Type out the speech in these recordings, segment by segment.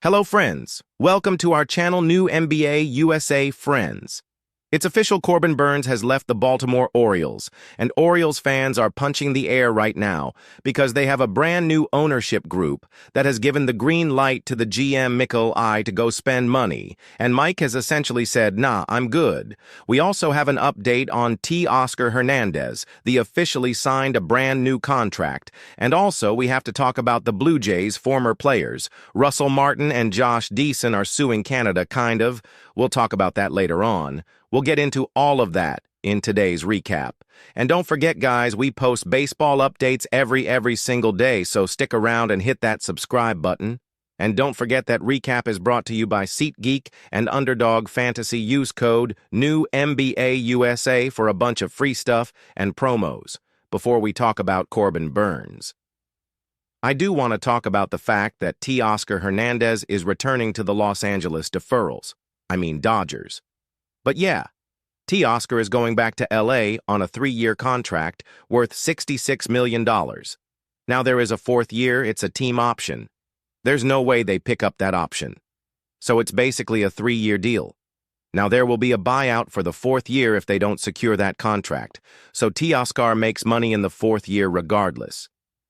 Hello friends, welcome to our channel New NBA USA Friends. It's official, Corbin Burnes has left the Baltimore Orioles, and Orioles fans are punching the air right now because they have a brand new ownership group that has given the green light to the GM Mikel I to go spend money, and Mike has essentially said, nah, I'm good. We also have an update on Teoscar Hernandez, the officially signed a brand new contract, and also we have to talk about the Blue Jays' former players. Russell Martin and Josh Deason are suing Canada, kind of. We'll talk about that later on. We'll get into all of that in today's recap. And don't forget, guys, we post baseball updates every single day, so stick around and hit that subscribe button. And don't forget that recap is brought to you by SeatGeek and Underdog Fantasy. Use code New NBA USA for a bunch of free stuff and promos. Before we talk about Corbin Burnes, I do want to talk about the fact that Teoscar Hernandez is returning to the Los Angeles Dodgers. But yeah, Teoscar is going back to LA on a 3-year contract worth $66 million. Now there is a 4th year, it's a team option. There's no way they pick up that option. So it's basically a 3-year deal. Now there will be a buyout for the 4th year if they don't secure that contract. So Teoscar makes money in the 4th year regardless.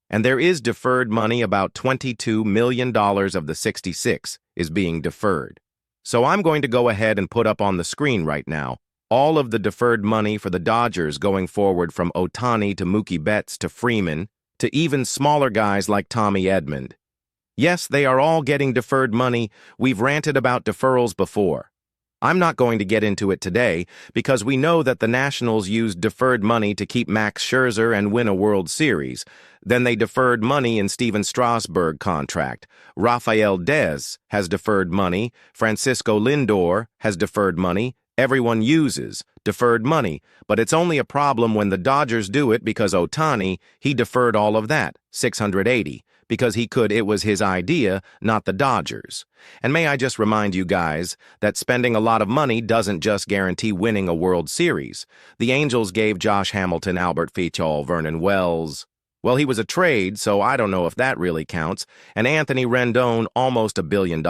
And there is deferred money, about $22 million of the 66 is being deferred. So I'm going to go ahead and put up on the screen right now all of the deferred money for the Dodgers going forward, from Ohtani to Mookie Betts to Freeman to even smaller guys like Tommy Edman. Yes, they are all getting deferred money. We've ranted about deferrals before. I'm not going to get into it today because we know that the Nationals used deferred money to keep Max Scherzer and win a World Series. Then they deferred money in Steven Strasburg contract. Rafael Dez has deferred money. Francisco Lindor has deferred money. Everyone uses deferred money, but it's only a problem when the Dodgers do it because Ohtani, he deferred all of that, 680. Because he could, it was his idea, not the Dodgers. And may I just remind you guys that spending a lot of money doesn't just guarantee winning a World Series. The Angels gave Josh Hamilton, Albert Pujols, Vernon Wells. Well, he was a trade, so I don't know if that really counts. And Anthony Rendon, almost $1 billion.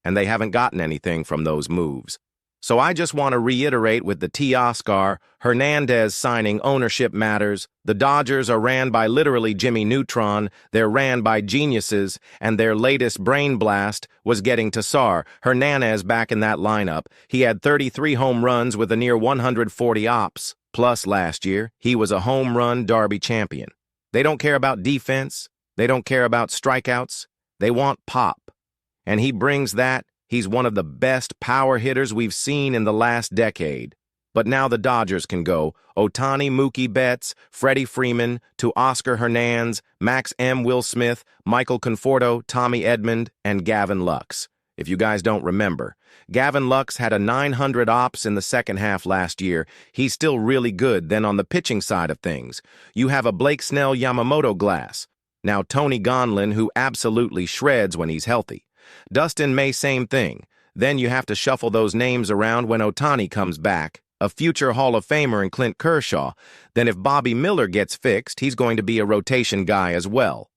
And they haven't gotten anything from those moves. So I just want to reiterate, with the Teoscar Hernandez signing, ownership matters. The Dodgers are ran by literally Jimmy Neutron. They're ran by geniuses, and their latest brain blast was getting Teoscar Hernandez back in that lineup. He had 33 home runs with a near 140 ops. Plus last year, he was a home run derby champion. They don't care about defense. They don't care about strikeouts. They want pop. And he brings that. He's one of the best power hitters we've seen in the last decade. But now the Dodgers can go Ohtani, Mookie Betts, Freddie Freeman, Teoscar Hernandez, Max M. Will Smith, Michael Conforto, Tommy Edman, and Gavin Lux. If you guys don't remember, Gavin Lux had a 900 ops in the second half last year. He's still really good. Then on the pitching side of things, you have a Blake Snell Yamamoto glass. Now Tony Gonsolin, who absolutely shreds when he's healthy. Dustin May, same thing. Then you have to shuffle those names around when Ohtani comes back, a future Hall of Famer, and Clint Kershaw. Then if Bobby Miller gets fixed, he's going to be a rotation guy as well.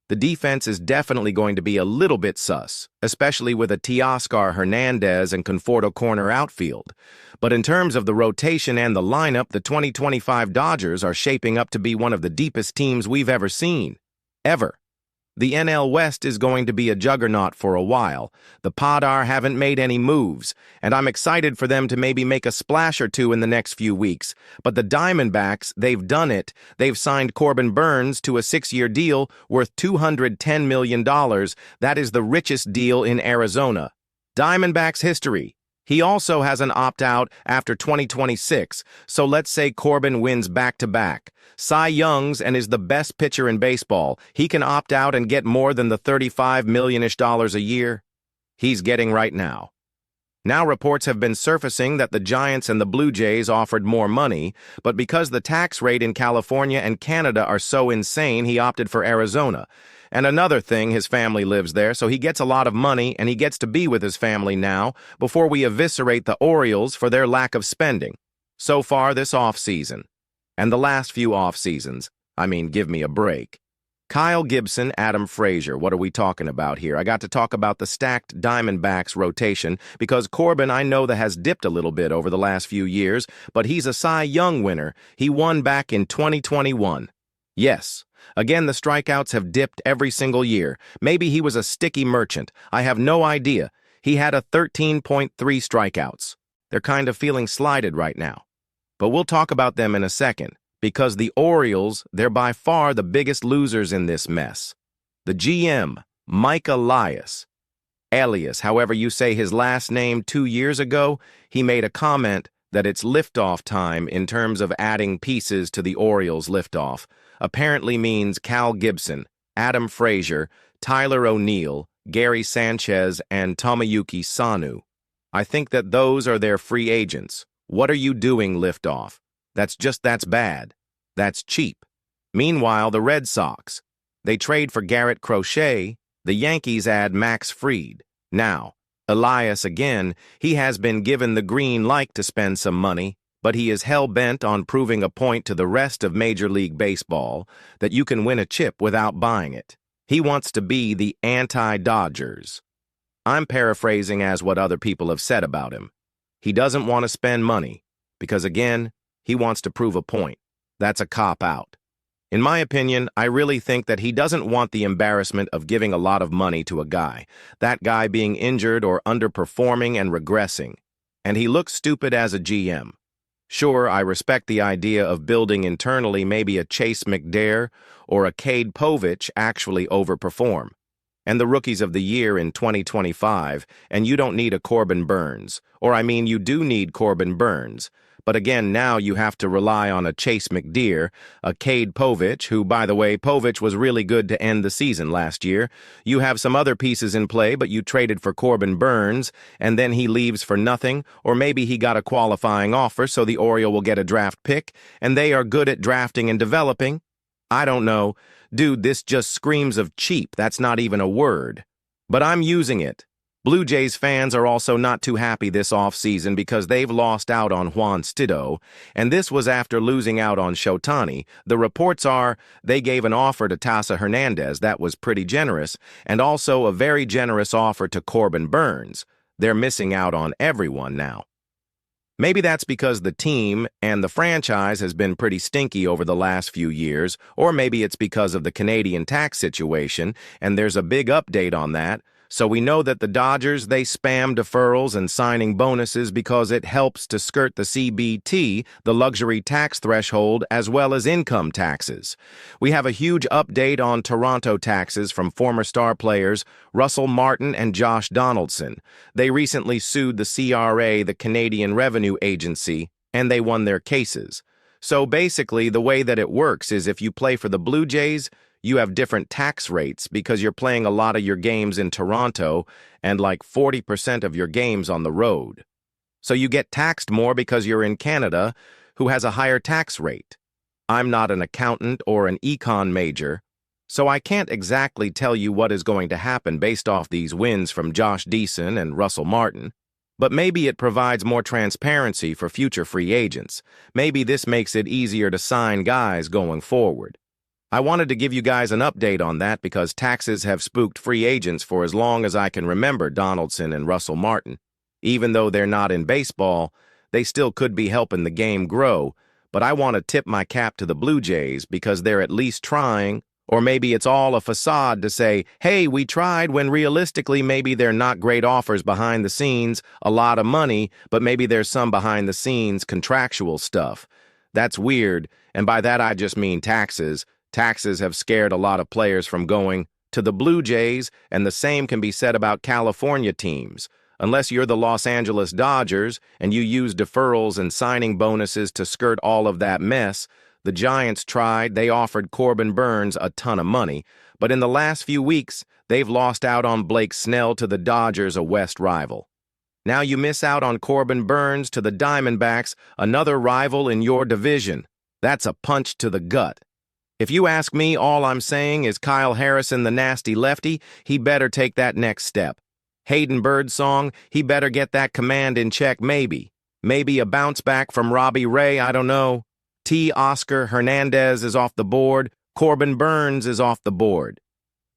The defense is definitely going to be a little bit sus, especially with a Teoscar Hernandez and Conforto corner outfield. But in terms of the rotation and the lineup, the 2025 Dodgers are shaping up to be one of the deepest teams we've ever seen. Ever. The NL West is going to be a juggernaut for a while. The Padres haven't made any moves, and I'm excited for them to maybe make a splash or two in the next few weeks. But the Diamondbacks, they've done it. They've signed Corbin Burnes to a 6-year deal worth $210 million. That is the richest deal in Arizona. Diamondbacks history. He also has an opt-out after 2026, so let's say Corbin wins back-to-back Cy Youngs and is the best pitcher in baseball. He can opt out and get more than the $35 million-ish a year he's getting right now. Now reports have been surfacing that the Giants and the Blue Jays offered more money, but because the tax rate in California and Canada are so insane, he opted for Arizona. And another thing, his family lives there, so he gets a lot of money, and he gets to be with his family now before we eviscerate the Orioles for their lack of spending. So far this off-season. And the last few off-seasons. I mean, give me a break. Kyle Gibson, Adam Frazier. What are we talking about here? I got to talk about the stacked Diamondbacks rotation because Corbin, I know that has dipped a little bit over the last few years, but he's a Cy Young winner. He won back in 2021. Yes. Again, the strikeouts have dipped every single year. Maybe he was a sticky merchant. I have no idea. He had a 13.3 strikeouts. They're kind of feeling slighted right now. But we'll talk about them in a second. Because the Orioles, they're by far the biggest losers in this mess. The GM, Mike Elias, however you say his last name, 2 years ago, he made a comment that it's liftoff time in terms of adding pieces to the Orioles liftoff. Apparently means Cal Gibson, Adam Frazier, Tyler O'Neill, Gary Sanchez, and Tomoyuki Sanu. I think that those are their free agents. What are you doing, liftoff? That's bad. That's cheap. Meanwhile, the Red Sox, they trade for Garrett Crochet. The Yankees add Max Fried. Now, Elias again, he has been given the green light to spend some money, but he is hell-bent on proving a point to the rest of Major League Baseball that you can win a chip without buying it. He wants to be the anti-Dodgers. I'm paraphrasing as what other people have said about him. He doesn't want to spend money because, again, he wants to prove a point. That's a cop-out. In my opinion, I really think that he doesn't want the embarrassment of giving a lot of money to a guy, that guy being injured or underperforming and regressing. And he looks stupid as a GM. Sure, I respect the idea of building internally maybe a Chase McDare or a Cade Povich actually overperform. And the Rookies of the Year in 2025, and you don't need a Corbin Burns. Or I mean, you do need Corbin Burns. But again, now you have to rely on a Chase McDare, a Cade Povich, who, by the way, Povich was really good to end the season last year. You have some other pieces in play, but you traded for Corbin Burns, and then he leaves for nothing, or maybe he got a qualifying offer so the Oriole will get a draft pick, and they are good at drafting and developing. I don't know. Dude, this just screams of cheap. That's not even a word. But I'm using it. Blue Jays fans are also not too happy this offseason because they've lost out on Juan Stido, and this was after losing out on Shotani. The reports are they gave an offer to Tasa Hernandez that was pretty generous, and also a very generous offer to Corbin Burns. They're missing out on everyone now. Maybe that's because the team and the franchise has been pretty stinky over the last few years, or maybe it's because of the Canadian tax situation, and there's a big update on that. So we know that the Dodgers, they spam deferrals and signing bonuses because it helps to skirt the CBT, the luxury tax threshold, as well as income taxes. We have a huge update on Toronto taxes from former star players Russell Martin and Josh Donaldson. They recently sued the CRA, the Canadian Revenue Agency, and they won their cases. So basically, the way that it works is if you play for the Blue Jays, you have different tax rates because you're playing a lot of your games in Toronto and like 40% of your games on the road. So you get taxed more because you're in Canada, who has a higher tax rate. I'm not an accountant or an econ major, so I can't exactly tell you what is going to happen based off these wins from Josh Deason and Russell Martin. But maybe it provides more transparency for future free agents. Maybe this makes it easier to sign guys going forward. I wanted to give you guys an update on that because taxes have spooked free agents for as long as I can remember Donaldson and Russell Martin. Even though they're not in baseball, they still could be helping the game grow, but I want to tip my cap to the Blue Jays because they're at least trying, or maybe it's all a facade to say, hey, we tried, when realistically maybe they're not great offers behind the scenes, a lot of money, but maybe there's some behind the scenes contractual stuff. That's weird, and by that I just mean taxes. Taxes have scared a lot of players from going to the Blue Jays, and the same can be said about California teams. Unless you're the Los Angeles Dodgers and you use deferrals and signing bonuses to skirt all of that mess, the Giants tried. They offered Corbin Burns a ton of money, but in the last few weeks, they've lost out on Blake Snell to the Dodgers, a West rival. Now you miss out on Corbin Burns to the Diamondbacks, another rival in your division. That's a punch to the gut. If you ask me, all I'm saying is Kyle Harrison, the nasty lefty, he better take that next step. Hayden Birdsong, he better get that command in check maybe. Maybe a bounce back from Robbie Ray, I don't know. Oscar Hernandez is off the board. Corbin Burns is off the board.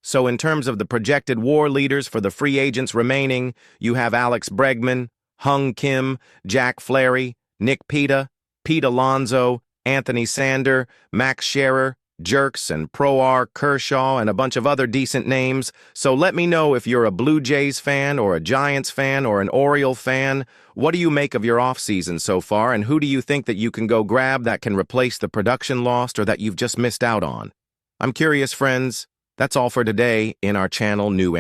So in terms of the projected WAR leaders for the free agents remaining, you have Alex Bregman, Hung Kim, Jack Flaherty, Nick Pita, Pete Alonso, Anthony Sander, Max Scherer, Jerks and Proar Kershaw, and a bunch of other decent names. So let me know if you're a Blue Jays fan or a Giants fan or an Oriole fan. What do you make of your offseason so far, and who do you think that you can go grab that can replace the production lost or that you've just missed out on? I'm curious, friends. That's all for today in our channel New